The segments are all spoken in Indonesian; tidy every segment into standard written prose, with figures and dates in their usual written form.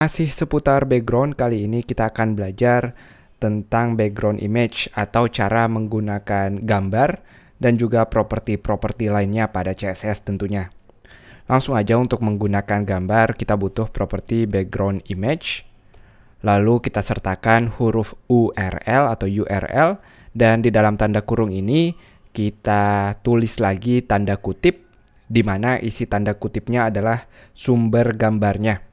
Masih seputar background, kali ini kita akan belajar tentang background image atau cara menggunakan gambar dan juga properti-properti lainnya pada CSS tentunya. Langsung aja untuk menggunakan gambar kita butuh properti background image. Lalu kita sertakan huruf URL atau URL dan di dalam tanda kurung ini kita tulis lagi tanda kutip di mana isi tanda kutipnya adalah sumber gambarnya.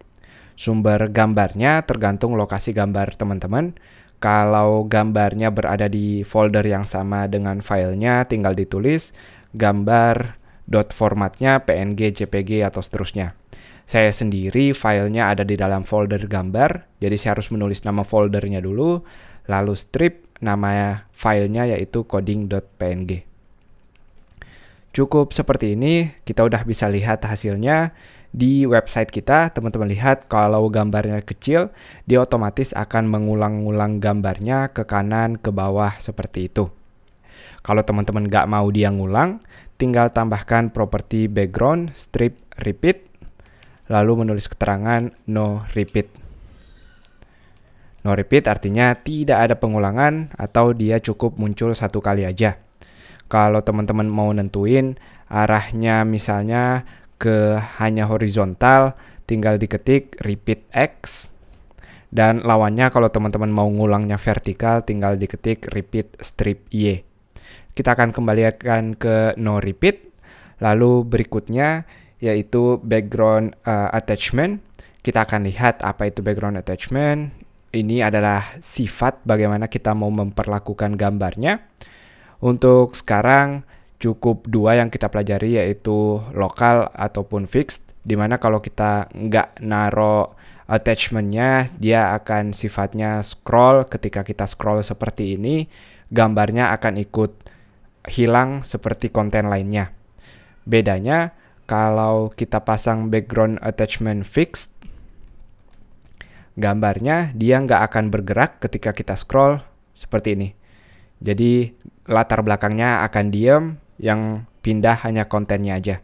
Sumber gambarnya tergantung lokasi gambar teman-teman. Kalau gambarnya berada di folder yang sama dengan filenya, tinggal ditulis gambar .formatnya PNG, JPG, atau seterusnya. Saya sendiri filenya ada di dalam folder gambar, jadi saya harus menulis nama foldernya dulu, lalu strip nama filenya yaitu coding.png. Cukup seperti ini, kita udah bisa lihat hasilnya. Di website kita, teman-teman lihat kalau gambarnya kecil, dia otomatis akan mengulang-ulang gambarnya ke kanan, ke bawah, seperti itu. Kalau teman-teman nggak mau dia ngulang, tinggal tambahkan properti background, strip, repeat, lalu menulis keterangan no repeat. No repeat artinya tidak ada pengulangan atau dia cukup muncul satu kali aja. Kalau teman-teman mau nentuin arahnya misalnya ke hanya horizontal, tinggal diketik repeat X. Dan lawannya kalau teman-teman mau ngulangnya vertikal, tinggal diketik repeat strip Y. Kita akan kembalikan ke no repeat. Lalu berikutnya yaitu background attachment. Kita akan lihat apa itu background attachment. Ini adalah sifat bagaimana kita mau memperlakukan gambarnya. Untuk sekarang cukup dua yang kita pelajari, yaitu lokal ataupun fixed, dimana kalau kita nggak naro attachmentnya, dia akan sifatnya scroll. Ketika kita scroll seperti ini, gambarnya akan ikut hilang seperti konten lainnya. Bedanya, kalau kita pasang background attachment fixed, gambarnya dia nggak akan bergerak ketika kita scroll seperti ini. Jadi latar belakangnya akan diam, yang pindah hanya kontennya aja.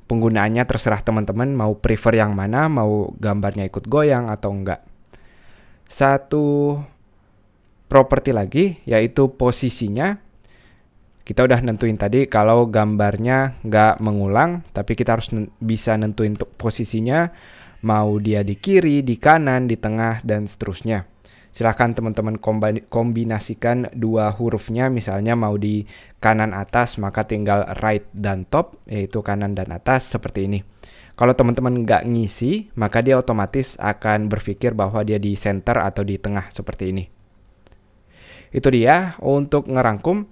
Penggunaannya terserah teman-teman mau prefer yang mana, mau gambarnya ikut goyang atau enggak. Satu properti lagi yaitu posisinya. Kita udah nentuin tadi kalau gambarnya nggak mengulang, tapi kita harus bisa nentuin posisinya, mau dia di kiri, di kanan, di tengah, dan seterusnya. Silahkan teman-teman kombinasikan dua hurufnya, misalnya mau di kanan atas, maka tinggal right dan top, yaitu kanan dan atas, seperti ini. Kalau teman-teman nggak ngisi, maka dia otomatis akan berpikir bahwa dia di center atau di tengah, seperti ini. Itu dia, untuk ngerangkum,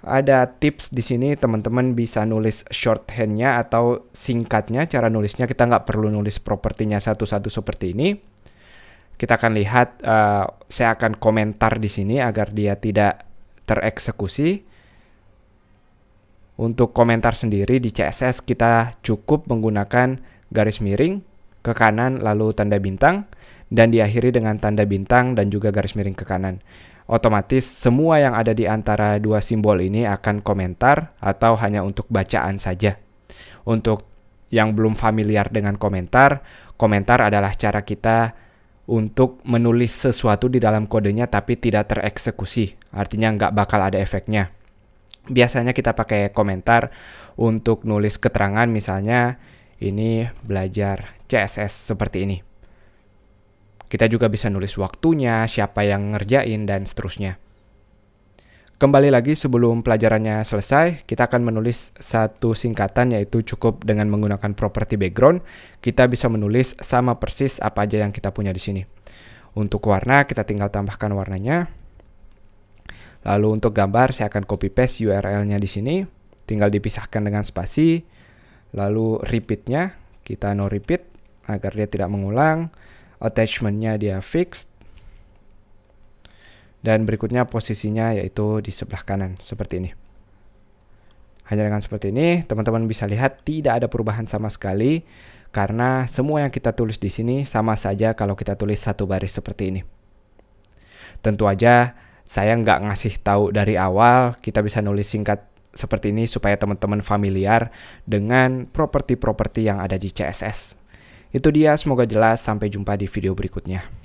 ada tips di sini, teman-teman bisa nulis shorthandnya atau singkatnya. Cara nulisnya kita nggak perlu nulis propertinya satu-satu seperti ini. Kita akan lihat, saya akan komentar di sini agar dia tidak tereksekusi. Untuk komentar sendiri di CSS kita cukup menggunakan garis miring ke kanan lalu tanda bintang dan diakhiri dengan tanda bintang dan juga garis miring ke kanan. Otomatis semua yang ada di antara dua simbol ini akan komentar atau hanya untuk bacaan saja. Untuk yang belum familiar dengan komentar, komentar adalah cara kita untuk menulis sesuatu di dalam kodenya tapi tidak tereksekusi. Artinya nggak bakal ada efeknya. Biasanya kita pakai komentar untuk nulis keterangan, misalnya ini belajar CSS seperti ini. Kita juga bisa nulis waktunya, siapa yang ngerjain, dan seterusnya. Kembali lagi sebelum pelajarannya selesai, kita akan menulis satu singkatan, yaitu cukup dengan menggunakan properti background. Kita bisa menulis sama persis apa aja yang kita punya di sini. Untuk warna, kita tinggal tambahkan warnanya. Lalu untuk gambar, saya akan copy paste URL-nya di sini. Tinggal dipisahkan dengan spasi. Lalu repeat-nya, kita no repeat agar dia tidak mengulang. Attachment-nya dia fixed. Dan berikutnya posisinya yaitu di sebelah kanan, seperti ini. Hanya dengan seperti ini, teman-teman bisa lihat tidak ada perubahan sama sekali, karena semua yang kita tulis di sini sama saja kalau kita tulis satu baris seperti ini. Tentu aja, saya nggak ngasih tahu dari awal, kita bisa nulis singkat seperti ini supaya teman-teman familiar dengan properti-properti yang ada di CSS. Itu dia, semoga jelas. Sampai jumpa di video berikutnya.